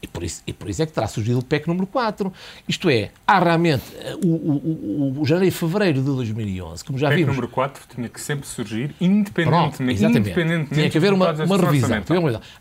E por isso é que terá surgido o PEC número 4. Isto é, há realmente o janeiro e fevereiro de 2011, como já vimos... O PEC número 4 tinha que sempre surgir independentemente tinha que haver uma revisão.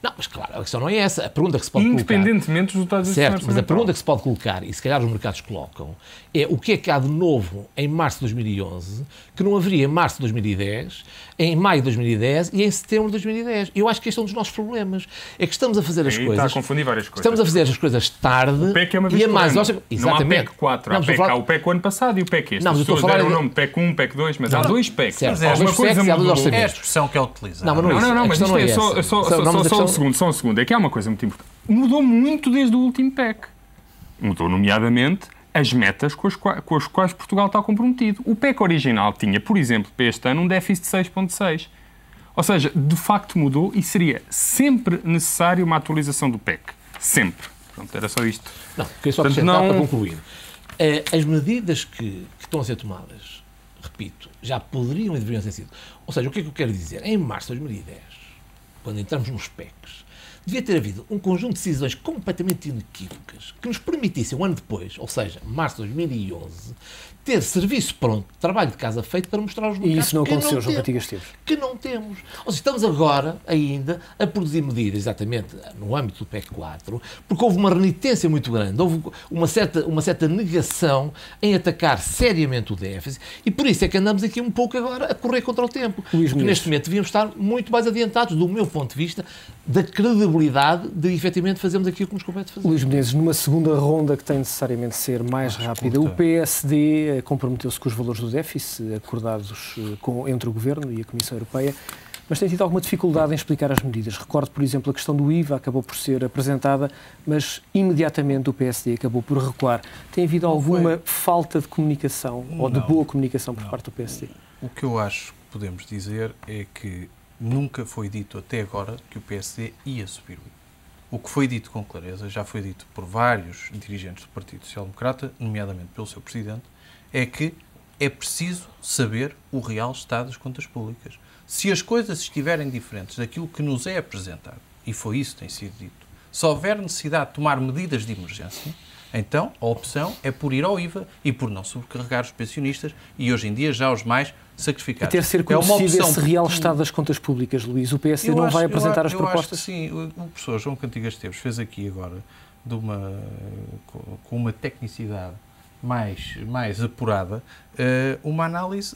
Não, mas claro, a questão não é essa. A pergunta que se pode colocar... Independentemente dos resultados da certo, mas a pergunta que se pode colocar, e se calhar os mercados colocam, é o que é que há de novo em março de 2011 que não haveria em março de 2010, em maio de 2010 e em setembro de 2010. Eu acho que este é um dos nossos problemas. É que estamos a fazer as coisas... Está a confundir várias coisas. Estamos a fazer as coisas tarde... O PEC é uma vez por ano. Exatamente. Não há PEC 4. Há o PEC o ano passado e o PEC este. Não, as pessoas deram o nome de PEC PEC 1, PEC 2, mas há dois PECs. Certo, há dois PECs e há dois orçamentos. É a expressão que ele utiliza. Não, mas isto é só um segundo. É que há uma coisa muito importante. Mudou muito desde o último PEC. Mudou, nomeadamente, as metas com as quais Portugal está comprometido. O PEC original tinha, por exemplo, para este ano, um déficit de 6,6. Ou seja, de facto mudou e seria sempre necessário uma atualização do PEC. Sempre. Pronto, era só isto. Não, queria só acrescentar para concluir. As medidas que estão a ser tomadas, repito, já poderiam e deveriam ter sido. Ou seja, o que é que eu quero dizer? Em março de 2010, quando entramos nos PECs, devia ter havido um conjunto de decisões completamente inequívocas que nos permitissem, um ano depois, ou seja, março de 2011, ter serviço pronto, trabalho de casa feito para mostrar aos mercados. E isso não aconteceu, João Cantigas Esteves. Que não temos. Ou seja, estamos agora ainda a produzir medidas, exatamente, no âmbito do PEC 4, porque houve uma renitência muito grande, houve uma certa negação em atacar seriamente o déficit e por isso é que andamos aqui um pouco agora a correr contra o tempo. Porque neste momento devíamos estar muito mais adiantados, do meu ponto de vista, da credibilidade de efetivamente fazermos aquilo que nos compete fazer. Luís Menezes, numa segunda ronda que tem necessariamente de ser mais rápida, o PSD comprometeu-se com os valores do déficit acordados entre o Governo e a Comissão Europeia, mas tem tido alguma dificuldade em explicar as medidas. Recordo, por exemplo, a questão do IVA acabou por ser apresentada, mas imediatamente o PSD acabou por recuar. Tem havido alguma falta de comunicação ou de boa comunicação por parte do PSD? O que eu acho que podemos dizer é que nunca foi dito até agora que o PSD ia subir o IVA. O que foi dito com clareza, já foi dito por vários dirigentes do Partido Social Democrata, nomeadamente pelo seu Presidente, é que é preciso saber o real estado das contas públicas. Se as coisas estiverem diferentes daquilo que nos é apresentado, e foi isso que tem sido dito, se houver necessidade de tomar medidas de emergência, então a opção é por ir ao IVA e por não sobrecarregar os pensionistas e hoje em dia já os mais sacrificados. Até ser conhecido esse real estado das contas públicas, Luís, o PSD não vai apresentar as propostas? Acho que sim, o professor João Cantigas Esteves fez aqui agora com uma tecnicidade mais apurada, uma análise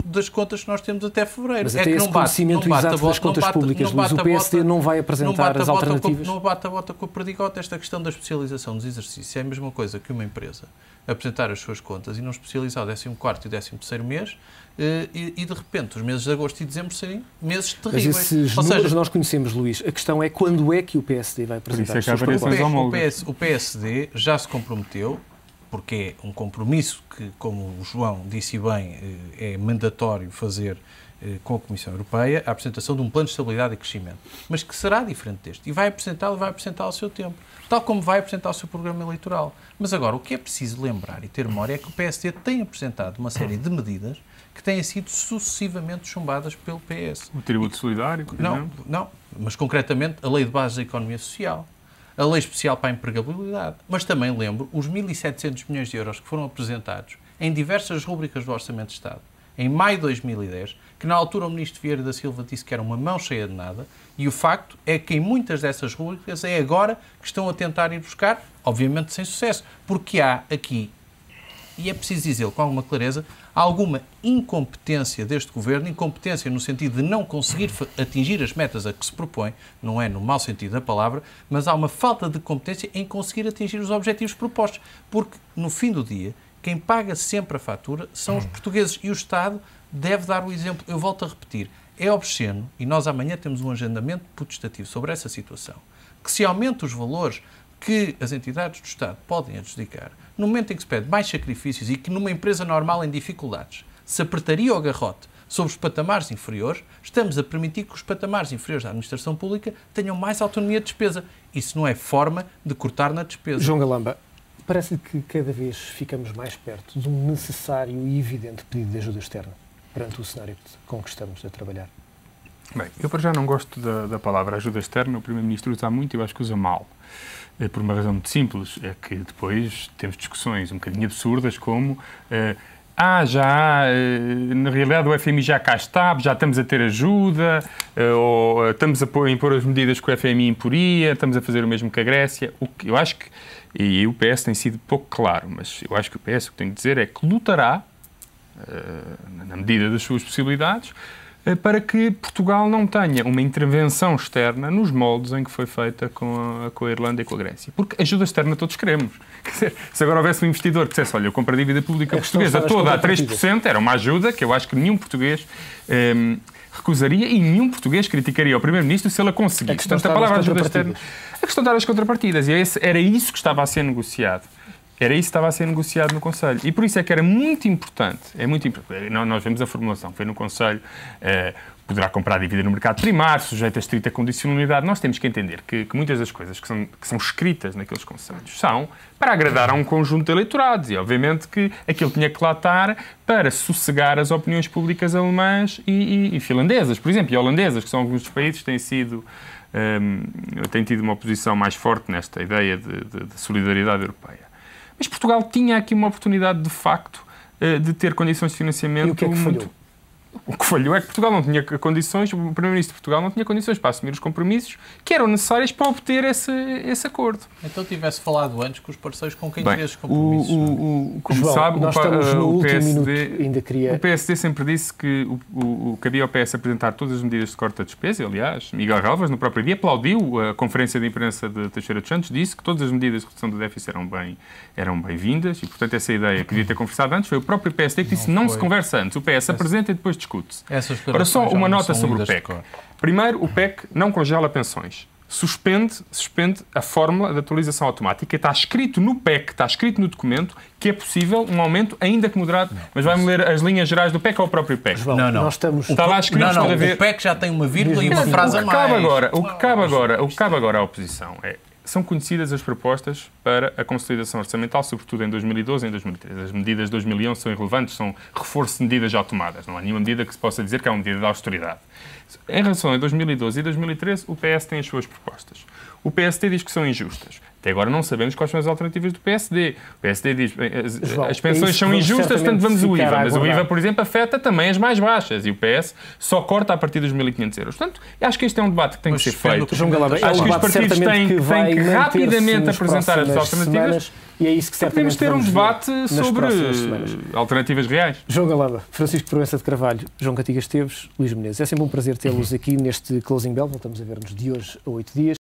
das contas que nós temos até fevereiro. Mas até esse conhecimento exato das contas públicas, Luís, o PSD não vai apresentar as alternativas? Não bate a bota com a perdigota. Esta questão da especialização dos exercícios é a mesma coisa que uma empresa apresentar as suas contas e não especializar o 14º e o 13º mês e de repente os meses de agosto e dezembro serem meses terríveis. Mas esses números nós conhecemos, Luís. A questão é quando é que o PSD vai apresentar as suas propostas? O PSD já se comprometeu, porque é um compromisso que, como o João disse bem, é mandatório fazer com a Comissão Europeia, a apresentação de um plano de estabilidade e crescimento, mas que será diferente deste. E vai apresentá-lo ao seu tempo, tal como vai apresentar o seu programa eleitoral. Mas agora, o que é preciso lembrar e ter memória é que o PSD tem apresentado uma série de medidas que têm sido sucessivamente chumbadas pelo PS. O tributo solidário, por exemplo? Não, mas concretamente a Lei de Bases da Economia Social, a Lei Especial para a Empregabilidade, mas também lembro os 1.700 milhões de euros que foram apresentados em diversas rúbricas do Orçamento de Estado, em maio de 2010, que na altura o Ministro Vieira da Silva disse que era uma mão cheia de nada, e o facto é que em muitas dessas rúbricas é agora que estão a tentar ir buscar, obviamente sem sucesso, porque há aqui, e é preciso dizê-lo com alguma clareza, alguma incompetência deste Governo, incompetência no sentido de não conseguir atingir as metas a que se propõe, não é no mau sentido da palavra, mas há uma falta de competência em conseguir atingir os objetivos propostos, porque no fim do dia, quem paga sempre a fatura são os portugueses e o Estado deve dar o exemplo. Eu volto a repetir, é obsceno, e nós amanhã temos um agendamento potestativo sobre essa situação, que se aumenta os valores que as entidades do Estado podem adjudicar, no momento em que se pede mais sacrifícios e que numa empresa normal em dificuldades se apertaria o garrote sobre os patamares inferiores, estamos a permitir que os patamares inferiores da administração pública tenham mais autonomia de despesa. Isso não é forma de cortar na despesa. João Galamba, parece que cada vez ficamos mais perto de um necessário e evidente pedido de ajuda externa perante o cenário com que estamos a trabalhar. Bem, eu para já não gosto da palavra ajuda externa. O Primeiro-Ministro usa muito e eu acho que usa mal. Por uma razão muito simples, é que depois temos discussões um bocadinho absurdas como na realidade o FMI já cá está, já estamos a ter ajuda, ou estamos a impor as medidas que o FMI imporia, estamos a fazer o mesmo que a Grécia. O que eu acho que, e o PS tem sido pouco claro, mas eu acho que o PS o que tem de dizer é que lutará, na medida das suas possibilidades, para que Portugal não tenha uma intervenção externa nos moldes em que foi feita com a Irlanda e com a Grécia. Porque ajuda externa todos queremos. Quer dizer, se agora houvesse um investidor que dissesse, olha, eu compro a dívida pública portuguesa toda a 3%, era uma ajuda que eu acho que nenhum português recusaria e nenhum português criticaria ao Primeiro-Ministro se ela conseguisse. Portanto, a palavra ajuda externa... A questão de dar as contrapartidas. E era isso que estava a ser negociado. Era isso que estava a ser negociado no Conselho. E por isso é que era muito importante, nós vemos a formulação, foi no Conselho, poderá comprar dívida no mercado primário, sujeito a estrita condicionalidade. Nós temos que entender que muitas das coisas que são escritas naqueles Conselhos são para agradar a um conjunto de eleitorados. E, obviamente, que aquilo tinha que lá estar para sossegar as opiniões públicas alemãs e finlandesas, por exemplo, e holandesas, que são alguns dos países que têm tido uma posição mais forte nesta ideia de solidariedade europeia. Mas Portugal tinha aqui uma oportunidade, de facto, de ter condições de financiamento. E o que é que falhou? O que falhou é que Portugal não tinha condições, o Primeiro-Ministro de Portugal não tinha condições para assumir os compromissos que eram necessários para obter esse acordo. Então tivesse falado antes com os parceiros com quem tinha esses compromissos. Como João, sabe, nós estamos no último minuto, o PSD sempre disse que cabia ao PS apresentar todas as medidas de corte da despesa. Aliás, Miguel Galvas, no próprio dia, aplaudiu a conferência de imprensa de Teixeira dos Santos, disse que todas as medidas de redução do déficit eram bem-vindas e, portanto, essa ideia que devia ter conversado antes foi o próprio PSD que disse não se conversa antes. O PS apresenta e depois discute-se. Ora, só uma nota sobre o PEC. Primeiro, o PEC não congela pensões. Suspende a fórmula de atualização automática. Está escrito no PEC, está escrito no documento, que é possível um aumento ainda que moderado. Mas vai-me ler as linhas gerais do PEC ou o próprio PEC? João, nós estamos... Está lá escrito... O PEC já tem uma vírgula e uma frase a mais. O que cabe agora à oposição é... São conhecidas as propostas para a consolidação orçamental, sobretudo em 2012 e em 2013. As medidas de 2011 são irrelevantes, são reforço de medidas já tomadas. Não há nenhuma medida que se possa dizer que é uma medida de austeridade. Em relação a 2012 e 2013, o PS tem as suas propostas. O PSD diz que são injustas. Até agora não sabemos quais são as alternativas do PSD. O PSD diz que João, as pensões são injustas, portanto vamos o IVA. Mas o IVA, por exemplo, afeta também as mais baixas. E o PS só corta a partir dos 1.500 euros. Portanto, acho que este é um debate que tem que ser feito. João Galaba, acho que os partidos têm que rapidamente apresentar as alternativas. E é isso que certamente podemos ter um debate sobre alternativas reais. João Galaba, Francisco Proença de Carvalho, João Cantigas Esteves, Luís Menezes. É sempre um prazer tê-los aqui neste Closing Bell. Voltamos a ver-nos de hoje a 8 dias.